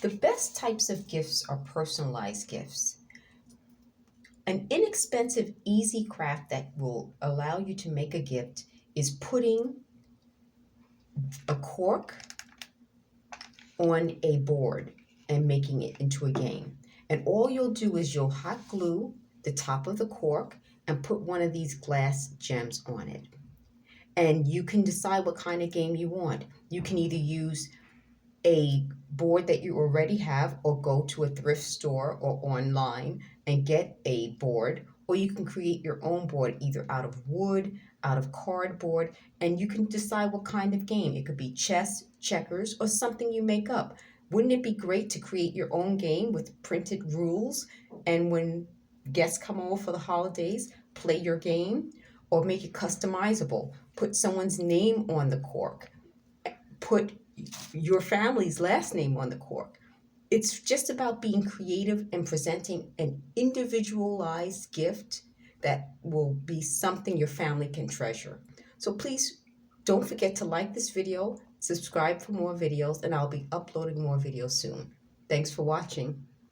The best types of gifts are personalized gifts. An inexpensive, easy craft that will allow you to make a gift is putting a cork on a board and making it into a game. And all you'll do is you'll hot glue the top of the cork and put one of these glass gems on it. And you can decide what kind of game you want. You can either use a board that you already have, or go to a thrift store or online and get a board, or you can create your own board either out of wood, out of cardboard, and you can decide what kind of game. It could be chess, checkers, or something you make up. Wouldn't it be great to create your own game with printed rules, and when guests come over for the holidays, play your game? Or make it customizable, put someone's name on the cork, put your family's last name on the cork. It's just about being creative and presenting an individualized gift that will be something your family can treasure. So please don't forget to like this video, subscribe for more videos, and I'll be uploading more videos soon. Thanks for watching.